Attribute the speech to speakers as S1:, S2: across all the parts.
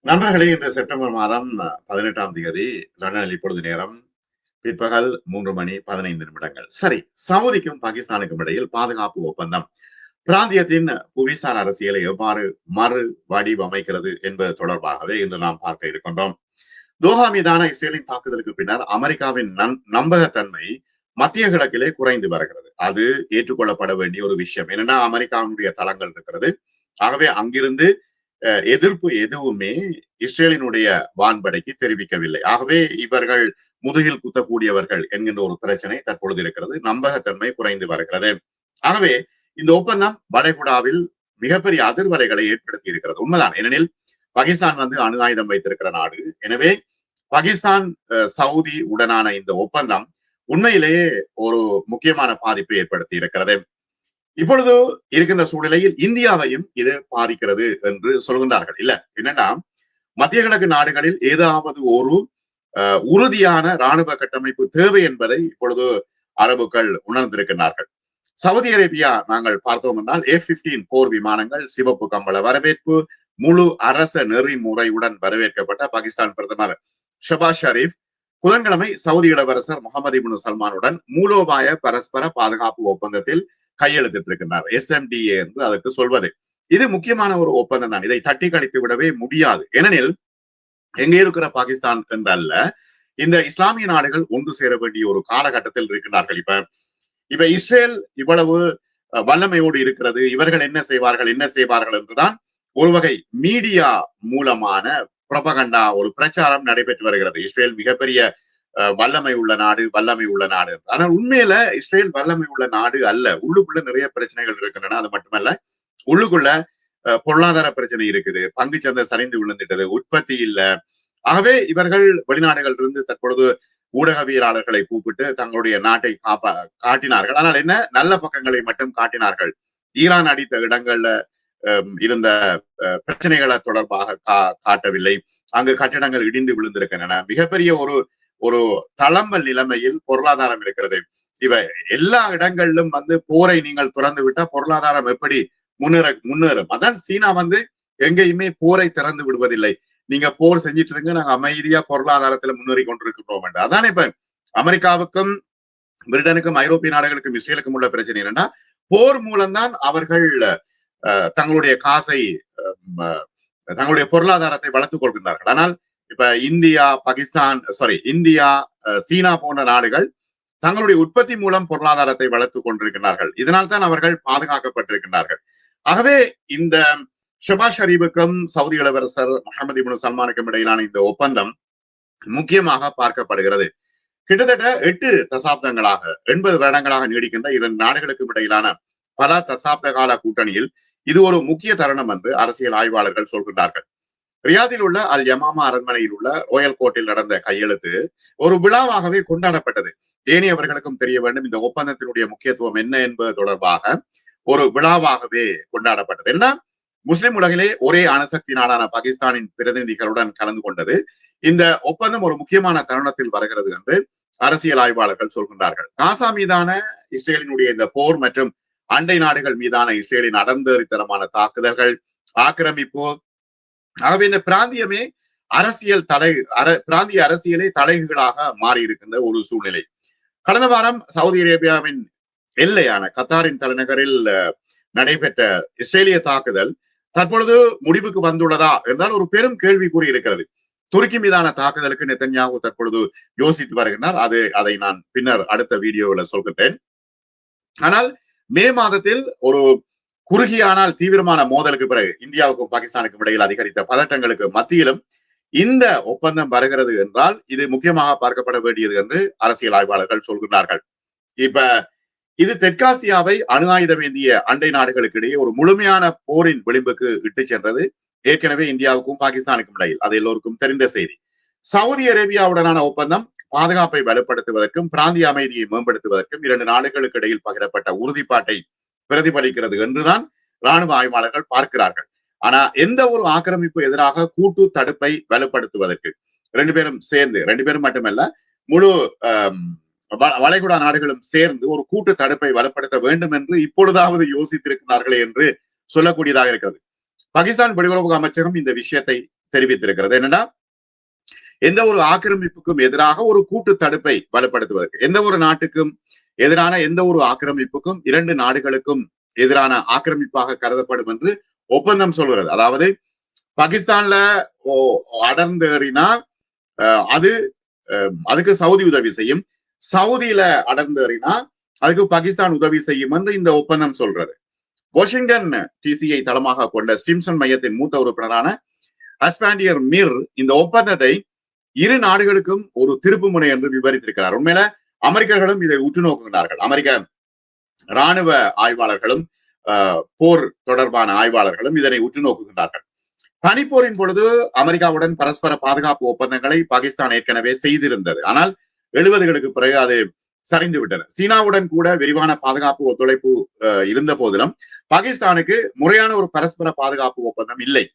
S1: நண்பர்களே, இன்று செப்டம்பர் மாதம் 18ஆம் தேதி லண்டனில் இப்பொழுது நேரம் பிற்பகல் 3:15. சரி, சவுதிக்கும் பாகிஸ்தானுக்கும் இடையில் பாதுகாப்பு ஒப்பந்தம் பிராந்தியத்தின் புவிசார் அரசியலை எவ்வாறு மறு வடிவமைக்கிறது என்பது தொடர்பாகவே இன்று நாம் பார்க்க இருக்கின்றோம். தோஹா மீதான இஸ்ரேலின் தாக்குதலுக்கு பின்னர் அமெரிக்காவின் நம்பகத்தன்மை மத்திய கிழக்கிலே குறைந்து வருகிறது. அது ஏற்றுக்கொள்ளப்பட வேண்டிய ஒரு விஷயம். என்னன்னா, அமெரிக்காவுடைய தளங்கள் இருக்கிறது. ஆகவே அங்கிருந்து எதிர்ப்பு எதுவுமே இஸ்ரேலினுடைய வான்படைக்கு தெரிவிக்கவில்லை. ஆகவே இவர்கள் முதுகில் குத்தக்கூடியவர்கள் என்கின்ற ஒரு பிரச்சனை தற்பொழுது இருக்கிறது. நம்பகத்தன்மை குறைந்து வருகிறது. ஆகவே இந்த ஒப்பந்தம் வளைகுடாவில் மிகப்பெரிய அதிர்வலைகளை ஏற்படுத்தி இருக்கிறது. உண்மைதான். ஏனெனில் பாகிஸ்தான் அணு ஆயுதம் வைத்திருக்கிற நாடு. எனவே பாகிஸ்தான் சவுதி உடனான இந்த ஒப்பந்தம் உண்மையிலேயே ஒரு முக்கியமான பாதிப்பை ஏற்படுத்தி இருக்கிறது. இப்பொழுது இருக்கின்ற சூழ்நிலையில் இந்தியாவையும் இது பாதிக்கிறது என்று சொல்கின்றார்கள். இல்ல, என்னன்னா, மத்திய கிழக்கு நாடுகளில் ஏதாவது ஒரு உறுதியான ராணுவ கட்டமைப்பு தேவை என்பதை இப்பொழுது அரபுகள் உணர்ந்திருக்கிறார்கள். சவுதி அரேபியா நாங்கள் பார்த்தோம் என்றால் F-15 போர் விமானங்கள் சிவப்பு கம்பள வரவேற்பு, முழு அரச நெறிமுறையுடன் வரவேற்கப்பட்ட பாகிஸ்தான் பிரதமர் ஷபாஸ் ஷரீப் புதன்கிழமை சவுதி இளவரசர் முகமது இப்னு சல்மானுடன் மூலோபாய பரஸ்பர பாதுகாப்பு ஒப்பந்தத்தில் கையெழுத்திட்டிருக்கிறார். SMDA என்று அதற்கு சொல்வது. இது முக்கியமான ஒரு ஒப்பந்தம் தான். இதை தட்டி கழித்து விடவே முடியாது. ஏனெனில் எங்கே இருக்கிற பாகிஸ்தான் என்றல்ல, இந்த இஸ்லாமிய நாடுகள் ஒன்று சேர வேண்டிய ஒரு காலகட்டத்தில் இருக்கிறார்கள். இப்ப இஸ்ரேல் இவ்வளவு வல்லமையோடு இருக்கிறது, இவர்கள் என்ன செய்வார்கள் என்றுதான் ஒரு வகை மீடியா மூலமான புரபகண்டா ஒரு பிரச்சாரம் நடைபெற்று வருகிறது. இஸ்ரேல் மிகப்பெரிய வல்லமை உள்ள நாடு. ஆனால் உண்மையில இஸ்ரேல் வல்லமை உள்ள நாடு அல்ல. உள்ளுக்குள்ள நிறைய பிரச்சனைகள் இருக்கின்றன. அது மட்டுமல்ல, உள்ளுக்குள்ள பொருளாதார பிரச்சனை இருக்குது, பங்கு சந்தை சரிந்து விழுந்துட்டது, உற்பத்தி இல்ல. ஆகவே இவர்கள் வெளிநாடுகள் இருந்து தற்பொழுது ஊடகவியலாளர்களை கூப்பிட்டு தங்களுடைய நாட்டை காட்டினார்கள். ஆனால் என்ன, நல்ல பக்கங்களை மட்டும் காட்டினார்கள். ஈரான் அடித்த இடங்கள்ல இருந்த பிரச்சனைகளை தொடர்பாக காட்டவில்லை. அங்கு கட்டிடங்கள் இடிந்து விழுந்திருக்கின்றன. மிகப்பெரிய ஒரு தளம்பல் நிலைமையில் பொருளாதாரம் இருக்கிறது. இவ எல்லா இடங்களிலும் போரை நீங்கள் திறந்து விட்டா பொருளாதாரம் எப்படி முன்னேறும்? அதான் சீனா எங்கேயுமே போரை திறந்து விடுவதில்லை. நீங்க போர் செஞ்சிட்டு இருங்க, நாங்க அமைதியா பொருளாதாரத்துல முன்னேறி கொண்டிருக்கிறோம். அதானே இப்ப அமெரிக்காவுக்கும் பிரிட்டனுக்கும் ஐரோப்பிய நாடுகளுக்கும் இஸ்ரேலுக்கும் உள்ள பிரச்சனை என்னன்னா, போர் மூலம்தான் அவர்கள் தங்களுடைய காசை தங்களுடைய பொருளாதாரத்தை வளர்த்துக் கொள்கின்றார்கள். ஆனால் இப்ப இந்தியா, சீனா போன்ற நாடுகள் தங்களுடைய உற்பத்தி மூலம் பொருளாதாரத்தை வளர்த்துக் கொண்டிருக்கிறார்கள். இதனால் தான் அவர்கள் பாதுகாக்கப்பட்டிருக்கிறார்கள். ஆகவே இந்த ஷபாஸ் ஷரீஃபுக்கும் சவுதி இளவரசர் முகமது இப்னு சல்மானுக்கும் இடையிலான இந்த ஒப்பந்தம் முக்கியமாக பார்க்கப்படுகிறது. கிட்டத்தட்ட 8 தசாப்தங்களாக 80 வருடங்களாக நீடிக்கின்ற 2 நாடுகளுக்கும் இடையிலான பல தசாப்த கால கூட்டணியில் இது ஒரு முக்கிய தருணம் என்று அரசியல் ஆய்வாளர்கள் சொல்கின்றார்கள். ரியாதில் உள்ள அல் யமாமா அரண்மனையில் உள்ள ரோயல் கோர்ட்டில் நடந்த கையெழுத்து ஒரு விழாவாகவே கொண்டாடப்பட்டது. ஏனையவர்களுக்கும் தெரிய வேண்டும் இந்த ஒப்பந்தத்தினுடைய முக்கியத்துவம் என்ன என்பது தொடர்பாக ஒரு விழாவாகவே கொண்டாடப்பட்டது. என்ன, முஸ்லிம் உலகிலே ஒரே அணுசக்தி நாடான பாகிஸ்தானின் பிரதிநிதிகளுடன் கலந்து கொண்டது. இந்த ஒப்பந்தம் ஒரு முக்கியமான தருணத்தில் வருகிறது என்று அரசியல் ஆய்வாளர்கள் சொல்கின்றார்கள். காசா மீதான இஸ்ரேலினுடைய இந்த போர் மற்றும் அண்டை நாடுகள் மீதான இஸ்ரேலின் அடர்ந்தரித்தனமான தாக்குதல்கள், ஆக்கிரமிப்பு, ஆகவே இந்த பிராந்திய அரசியலே தலைகளாக மாறி இருக்கின்ற ஒரு சூழ்நிலை. கடந்த வாரம் சவுதி அரேபியாவின் எல்லையான கத்தாரின் தலைநகரில் நடைபெற்ற இஸ்ரேலிய தாக்குதல் தற்பொழுது முடிவுக்கு வந்துள்ளதா என்றால் ஒரு பெரும் கேள்விக்குறி இருக்கிறது. துருக்கி மீதான தாக்குதலுக்கு நெத்தன்யாகு தற்பொழுது யோசித்து வருகிறார். அதை நான் பின்னர் அடுத்த வீடியோவில் சொல்கிறேன். ஆனால் மே மாதத்தில் ஒரு குறுகிய ஆனால் தீவிரமான மோதலுக்கு பிறகு இந்தியாவுக்கும் பாகிஸ்தானுக்கும் இடையில் அதிகரித்த பதட்டங்களுக்கு மத்தியிலும் இந்த ஒப்பந்தம் வருகிறது என்றால் இது முக்கியமாக பார்க்கப்பட வேண்டியது என்று அரசியல் ஆய்வாளர்கள் சொல்கிறார்கள். இப்ப இது தெற்காசியாவை அணு ஆயுதம் ஏந்திய அண்டை நாடுகளுக்கு இடையே ஒரு முழுமையான போரின் விளிம்புக்கு இட்டு சென்றது. ஏற்கனவே இந்தியாவுக்கும் பாகிஸ்தானுக்கும் இடையில் அது எல்லோருக்கும் தெரிந்த செய்தி. சவுதி அரேபியாவுடனான ஒப்பந்தம் பாதுகாப்பை வலுப்படுத்துவதற்கும் பிராந்திய அமைதியை மேம்படுத்துவதற்கும் 2 நாடுகளுக்கு இடையில் பகிரப்பட்ட உறுதிப்பாட்டை பிரதிபலிக்கிறது என்றுதான் ராணுவ ஆய்வாளர்கள் பார்க்கிறார்கள். ஆனா எந்த ஒரு ஆக்கிரமிப்பு எதிராக கூட்டு தடுப்பை வலுப்படுத்துவதற்கு 2 பேரும் மட்டுமல்ல, முழு வளைகுடா நாடுகளும் சேர்ந்து ஒரு கூட்டு தடுப்பை வலுப்படுத்த வேண்டும் என்று இப்பொழுதாவது யோசித்திருக்கிறார்களே என்று சொல்லக்கூடியதாக இருக்கிறது. பாகிஸ்தான் வெளியுறவு அமைச்சகம் இந்த விஷயத்தை தெரிவித்திருக்கிறது. என்னன்னா, எந்த ஒரு ஆக்கிரமிப்புக்கும் எதிராக ஒரு கூட்டு தடுப்பை வலுப்படுத்துவதற்கு, எந்த ஒரு நாட்டுக்கும் எதிரான எந்த ஒரு ஆக்கிரமிப்புக்கும் 2 நாடுகளுக்கும் எதிரான ஆக்கிரமிப்பாக கருதப்படும் என்று ஒப்பந்தம் சொல்கிறது. அதாவது பாகிஸ்தான்ல அடர்ந்தேறினா அது அதுக்கு சவுதி உதவி செய்யும், சவுதியில அடர்ந்தேறினா அதுக்கு பாகிஸ்தான் உதவி செய்யும் என்று இந்த ஒப்பந்தம் சொல்றது. வாஷிங்டன் டிசியை தளமாக கொண்ட ஸ்டிம்சன் மையத்தின் மூத்த உறுப்பினரான அஸ்பாண்டியர் மிர் இந்த ஒப்பந்தத்தை இரு நாடுகளுக்கும் ஒரு திருப்பு முனை என்று விவரித்திருக்கிறார். உண்மையில அமெரிக்கர்களும் இதை உற்று நோக்குகிறார்கள். அமெரிக்க இராணுவ ஆய்வாளர்களும் போர் தொடர்பான ஆய்வாளர்களும் இதனை உற்று நோக்குகின்றார்கள். பனிப்போரின் பொழுது அமெரிக்காவுடன் பரஸ்பர பாதுகாப்பு ஒப்பந்தங்களை பாகிஸ்தான் ஏற்கனவே செய்திருந்தது. ஆனால் 70களுக்கு பிறகு அது சரிந்து விட்டன. சீனாவுடன் கூட விரிவான பாதுகாப்பு ஒத்துழைப்பு இருந்த போதிலும் பாகிஸ்தானுக்கு முறையான ஒரு பரஸ்பர பாதுகாப்பு ஒப்பந்தம் இல்லை.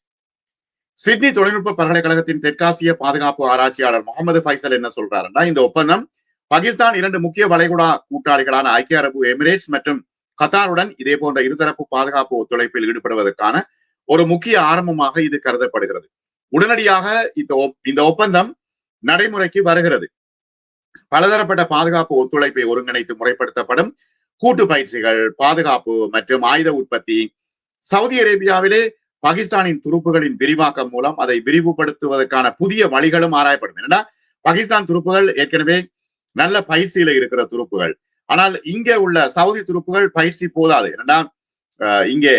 S1: சிட்னி தொழில்நுட்ப பல்கலைக்கழகத்தின் தெற்காசிய பாதுகாப்பு ஆராய்ச்சியாளர் முகமது ஃபைசல் என்ன சொல்றாருன்னா, இந்த ஒப்பந்தம் பாகிஸ்தான் 2 முக்கிய வளைகுடா கூட்டாளிகளான ஐக்கிய அரபு எமிரேட்ஸ் மற்றும் கத்தாருடன் இதே போன்ற இருதரப்பு பாதுகாப்பு ஒத்துழைப்பில் ஈடுபடுவதற்கான ஒரு முக்கிய ஆரம்பமாக இது கருதப்படுகிறது. உடனடியாக இந்த ஒப்பந்தம் நடைமுறைக்கு வருகிறது. பலதரப்பட்ட பாதுகாப்பு ஒத்துழைப்பை ஒருங்கிணைத்து முறைப்படுத்தப்படும் கூட்டு பயிற்சிகள், பாதுகாப்பு மற்றும் ஆயுத உற்பத்தி, சவுதி அரேபியாவிலே பாகிஸ்தானின் துருப்புகளின் விரிவாக்கம் மூலம் அதை விரிவுபடுத்துவதற்கான புதிய வழிகளும் ஆராயப்படும். என்னன்னா, பாகிஸ்தான் துருப்புகள் ஏற்கனவே நல்ல பயிற்சியில இருக்கிற துருப்புகள். ஆனால் இங்கே உள்ள சவுதி துருப்புகள் பயிற்சி போதாது. என்னன்னா, இங்கே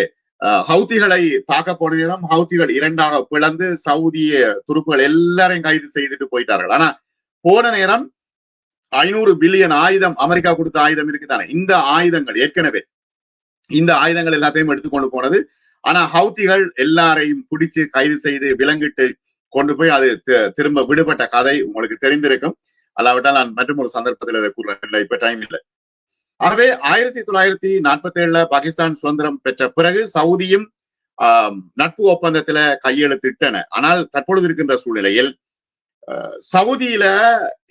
S1: ஹவுத்திகளை தாக்க போன நேரம் ஹவுத்திகள் 2ஆக பிளந்து சவுதிய துருப்புகள் எல்லாரையும் கைது செய்துட்டு போயிட்டார்கள். ஆனா போன நேரம் 500 பில்லியன் ஆயுதம், அமெரிக்கா கொடுத்த ஆயுதம் இருக்குதானே, இந்த ஆயுதங்கள் ஏற்கனவே இந்த ஆயுதங்கள் எல்லாத்தையும் எடுத்துக்கொண்டு போனது. ஆனா ஹவுத்திகள் எல்லாரையும் பிடிச்சு கைது செய்து விலங்கிட்டு கொண்டு போய் அது திரும்ப விடுபட்ட கதை உங்களுக்கு தெரிந்திருக்கும். அல்லாவிட்டால் நான் மற்றும் ஒரு சந்தர்ப்பத்தில் அதை கூறுறேன், இப்ப டைம் இல்லை. ஆகவே 1947 பாகிஸ்தான் சுதந்திரம் பெற்ற பிறகு சவுதியும் நட்பு ஒப்பந்தத்துல கையெழுத்திட்டன. ஆனால் தற்பொழுது இருக்கின்ற சூழ்நிலையில் சவுதியில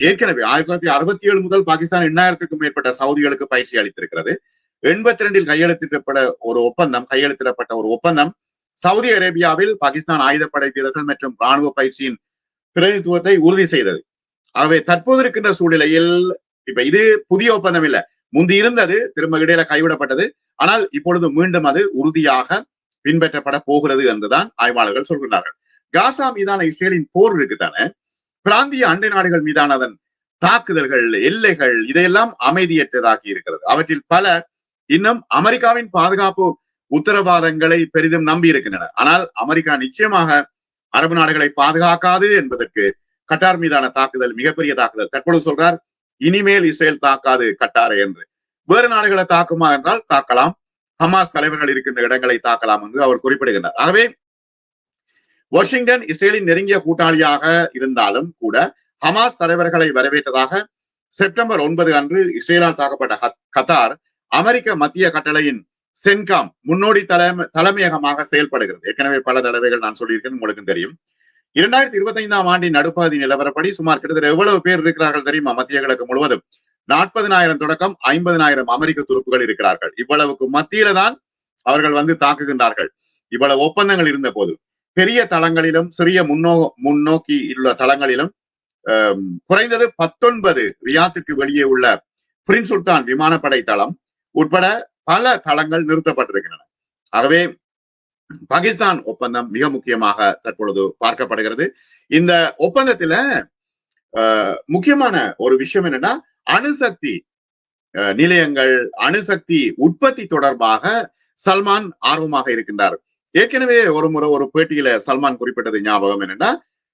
S1: ஏற்கனவே 1967 முதல் பாகிஸ்தான் 8000க்கும் மேற்பட்ட சவுதிகளுக்கு பயிற்சி அளித்திருக்கிறது. 82 கையெழுத்திடப்பட்ட ஒரு ஒப்பந்தம் சவுதி அரேபியாவில் பாகிஸ்தான் ஆயுதப்படை வீரர்கள் மற்றும் ராணுவ பயிற்சியின் பிரதிநிதித்துவத்தை உறுதி செய்தது. ஆகவே தற்போது இருக்கின்ற சூழ்நிலையில் இப்ப இது புதிய ஒப்பந்தம் இல்ல, முந்தி இருந்தது, திரும்ப இடையில கைவிடப்பட்டது. ஆனால் இப்பொழுது மீண்டும் அது உறுதியாக பின்பற்றப்பட போகிறது என்றுதான் ஆய்வாளர்கள் சொல்கிறார்கள். காசா மீதான இஸ்ரேலின் போர் இருக்குதானே, பிராந்திய அண்டை நாடுகள் மீதான அதன் தாக்குதல்கள், எல்லைகள், இதையெல்லாம் அமைதியற்றதாக்கி இருக்கிறது. அவற்றில் பல இன்னும் அமெரிக்காவின் பாதுகாப்பு உத்தரவாதங்களை பெரிதும் நம்பி இருக்கின்றன. ஆனால் அமெரிக்கா நிச்சயமாக அரபு நாடுகளை பாதுகாக்காது என்பதற்கு கட்டார் மீதான தாக்குதல் மிகப்பெரிய தாக்குதல். தற்பொழுது சொல்றார், இனிமேல் இஸ்ரேல் தாக்காது கட்டாரை என்று. வேறு நாடுகளை தாக்குமா என்றால் தாக்கலாம், ஹமாஸ் தலைவர்கள் இருக்கின்ற இடங்களை தாக்கலாம் என்று அவர் குறிப்பிடுகின்றார். ஆகவே வாஷிங்டன் இஸ்ரேலின் நெருங்கிய கூட்டாளியாக இருந்தாலும் கூட ஹமாஸ் தலைவர்களை வரவேற்றதாக செப்டம்பர் 9 அன்று இஸ்ரேலால் தாக்கப்பட்ட கத்தார் அமெரிக்க மத்திய கட்டளையின் சென்காம் முன்னோடி தலைமையகமாக செயல்படுகிறது. ஏற்கனவே பல தடவைகள் நான் சொல்லியிருக்கேன், உங்களுக்கு தெரியும். 2025 ஆண்டின் நடுப்பகுதி நிலவரப்படி சுமார் கிட்டத்தட்ட எவ்வளவு பேர் இருக்கிறார்கள் தெரியுமா? மத்திய கிழக்கு முழுவதும் 40,000 தொடக்கம் 50,000 அமெரிக்க துருப்புகள் இருக்கிறார்கள். இவ்வளவுக்கு மத்தியில தான் அவர்கள் தாக்குகின்றார்கள். இவ்வளவு ஒப்பந்தங்கள் இருந்த போது பெரிய தளங்களிலும் சிறிய முன்னோக்கி உள்ள தளங்களிலும் குறைந்தது 19 ரியாத்துக்கு வெளியே உள்ள பிரின்ஸ் சுல்தான் விமானப்படை தளம் உட்பட பல தளங்கள் நிறுத்தப்பட்டிருக்கின்றன. ஆகவே பாகிஸ்தான் ஒப்பந்தம் மிக முக்கியமாக தற்பொழுது பார்க்கப்படுகிறது. இந்த ஒப்பந்தத்துல முக்கியமான ஒரு விஷயம் என்னன்னா, அணுசக்தி நிலையங்கள், அணுசக்தி உற்பத்தி தொடர்பாக சல்மான் ஆர்வமாக இருக்கின்றார். ஏற்கனவே ஒரு முறை ஒரு பேட்டியில சல்மான் குறிப்பிட்டது ஞாபகம் என்னன்னா,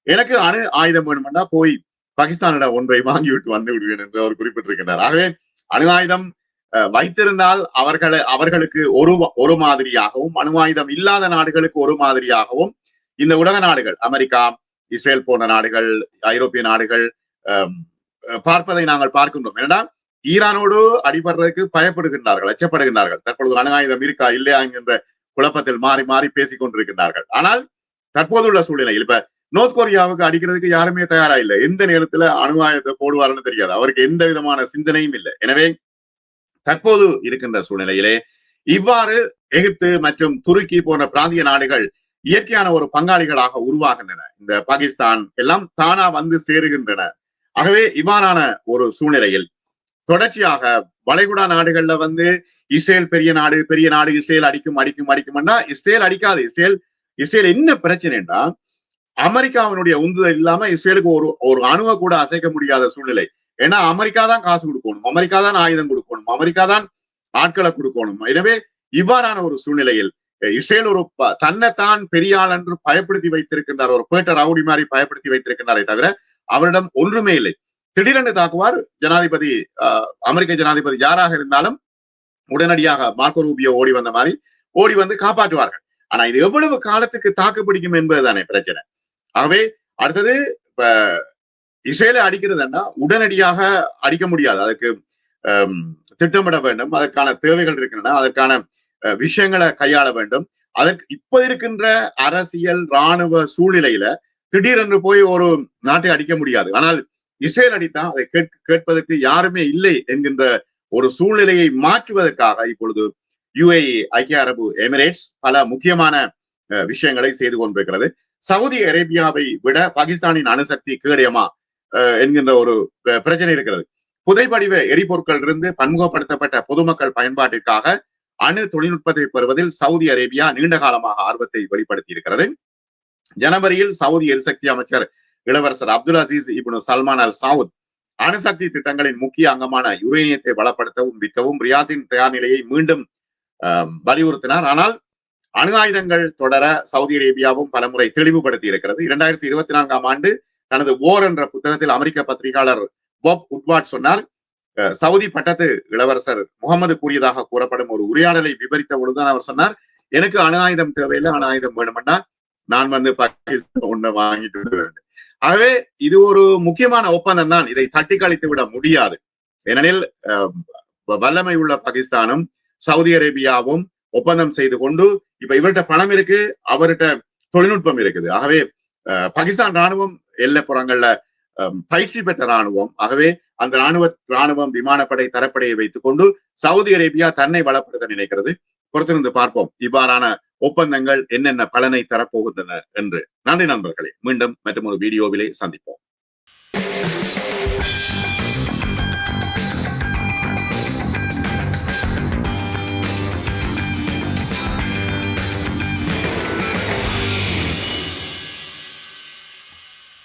S1: எனக்கு அணு ஆயுதம் வேணும்னா போய் பாகிஸ்தானிடம் ஒன்றை வாங்கிவிட்டு வந்து விடுவேன் என்று அவர் குறிப்பிட்டிருக்கின்றார். ஆகவே அணு ஆயுதம் வைத்திருந்தால் அவர்களுக்கு ஒரு மாதிரியாகவும், அணு ஆயுதம் இல்லாத நாடுகளுக்கு ஒரு மாதிரியாகவும் இந்த உலக நாடுகள், அமெரிக்கா, இஸ்ரேல் போன்ற நாடுகள், ஐரோப்பிய நாடுகள் பார்ப்பதை நாங்கள் பார்க்கின்றோம். ஏன்னா ஈரானோடு அடிபடுறதுக்கு பயப்படுகின்றார்கள், அச்சப்படுகின்றார்கள். தற்பொழுது அணு ஆயுதம் இருக்கா இல்லையா என்கின்ற குழப்பத்தில் மாறி மாறி பேசிக் கொண்டிருக்கின்றார்கள். ஆனால் தற்போதுள்ள சூழ்நிலையில் இப்ப நோர்த் கொரியாவுக்கு அடிக்கிறதுக்கு யாருமே தயாரா இல்லை. எந்த நேரத்துல அணு ஆயுதத்தை போடுவாருன்னு தெரியாது, அவருக்கு எந்த விதமான சிந்தனையும் இல்லை. எனவே தற்போது இருக்கின்ற சூழ்நிலையிலே இவ்வாறு எகிப்து மற்றும் துருக்கி போன்ற பிராந்திய நாடுகள் இயற்கையான ஒரு பங்காளிகளாக உருவாகின்றன. இந்த பாகிஸ்தான் எல்லாம் தானா வந்து சேருகின்றன. ஆகவே இவ்வாறான ஒரு சூழ்நிலையில் தொடர்ச்சியாக வளைகுடா நாடுகள்ல வந்து இஸ்ரேல் பெரிய நாடு இஸ்ரேல் அடிக்கும்னா இஸ்ரேல் அடிக்காது. இஸ்ரேல் என்ன பிரச்சனைன்னா அமெரிக்காவினுடைய உந்துதல் இல்லாம இஸ்ரேலுக்கு ஒரு அணுவை கூட அசைக்க முடியாத சூழ்நிலை. ஏன்னா அமெரிக்கா தான் காசு கொடுக்கணும், அமெரிக்கா தான் ஆயுதம் கொடுக்கணும், அமெரிக்கா தான் ஆட்களை கொடுக்கணும். எனவே இவ்வாறான ஒரு சூழ்நிலையில் இஸ்ரேல் ஒரு தன்னைத்தான் பெரிய ஆள் என்று பயப்படுத்தி வைத்திருக்கின்றார், ஒரு பேட்டர் ரவுடி மாதிரி பயப்படுத்தி வைத்திருக்கின்றாரே தவிர அவரிடம் ஒன்றுமே இல்லை. திடீரென்று தாக்குவார் ஜனாதிபதி, அமெரிக்க ஜனாதிபதி யாராக இருந்தாலும் உடனடியாக மார்க்கோ ரூபியோ ஓடி வந்த மாதிரி ஓடி வந்து காப்பாற்றுவார்கள். ஆனா இது எவ்வளவு காலத்துக்கு தாக்கு பிடிக்கும் என்பதுதானே பிரச்சனை. ஆகவே அடுத்தது இப்ப இஸ்ரேலை அடிக்கிறதுன்னா உடனடியாக அடிக்க முடியாது, அதுக்கு திட்டமிட வேண்டும், அதற்கான தேவைகள் இருக்கின்றன, அதற்கான விஷயங்களை கையாள வேண்டும். அதற்கு இப்ப இருக்கின்ற அரசியல் இராணுவ சூழ்நிலையில திடீரென்று போய் ஒரு நாட்டை அடிக்க முடியாது. ஆனால் இஸ்ரேல் அடித்தா அதை கேட்பதற்கு யாருமே இல்லை என்கின்ற ஒரு சூழ்நிலையை மாற்றுவதற்காக இப்பொழுது யுஏஇ, ஐக்கிய அரபு எமிரேட்ஸ் பல முக்கியமான விஷயங்களை செய்து கொண்டிருக்கிறது. சவுதி அரேபியாவை விட பாகிஸ்தானின் அணுசக்தி கேடயமா என்கின்ற ஒரு பிரச்சனை இருக்கிறது. புதைபடிவ எரிபொருட்கள் இருந்து பன்முகப்படுத்தப்பட்ட பொதுமக்கள் பயன்பாட்டிற்காக அணு தொழில்நுட்பத்தை பெறுவதில் சவுதி அரேபியா நீண்ட காலமாக ஆர்வத்தை வெளிப்படுத்தி இருக்கிறது. ஜனவரியில் சவுதி எரிசக்தி அமைச்சர் இளவரசர் அப்துல் அசீஸ் இப்னு சல்மான் அல் சவுத் அணுசக்தி திட்டங்களின் முக்கிய அங்கமான யுரேனியத்தை பலப்படுத்தவும் விற்கவும் ரியாத்தின் தயார் நிலையை மீண்டும் வலியுறுத்தினார். ஆனால் அணு ஆயுதங்கள் தொடர சவுதி அரேபியாவும் பலமுறை தெளிவுபடுத்தி இருக்கிறது. 2024 ஆண்டு தனது ஓர் என்ற புத்தகத்தில் அமெரிக்க பத்திரிகையாளர் பாப் உட்வார்ட் சொன்னார், சவுதி பட்டத்து இளவரசர் முகமது கூறியதாக கூறப்படும் ஒரு உரையாடலை விவரித்த பொழுதுதான் அவர் சொன்னார், எனக்கு அணு ஆயுதம் தேவையில்லை, அணு ஆயுதம் வேணும்னா நான் வந்து பாகிஸ்தான் ஒண்ணு வாங்கிட்டு வேண்டும். ஆகவே இது ஒரு முக்கியமான ஒப்பந்தம் தான், இதை தட்டி கழித்து விட முடியாது. ஏனெனில் வல்லமை உள்ள பாகிஸ்தானும் சவுதி அரேபியாவும் ஒப்பந்தம் செய்து கொண்டு இப்ப இவர்கிட்ட பணம் இருக்கு, அவர்கிட்ட தொழில்நுட்பம் இருக்குது. ஆகவே பாகிஸ்தான் ராணுவம் எல்லைப்புறங்கள்ல பயிற்சி பெற்ற ராணுவம். ஆகவே அந்த ராணுவம் விமானப்படை தரப்படையை வைத்துக் கொண்டு சவுதி அரேபியா தன்னை வளப்படுத்த நினைக்கிறது. பொறுத்திருந்து பார்ப்போம் இவ்வாறான ஒப்பந்தங்கள் என்னென்ன பலனை தரப்போகின்றன என்று. நன்றி நண்பர்களே, மீண்டும் மற்றும் ஒரு வீடியோவிலே சந்திப்போம்.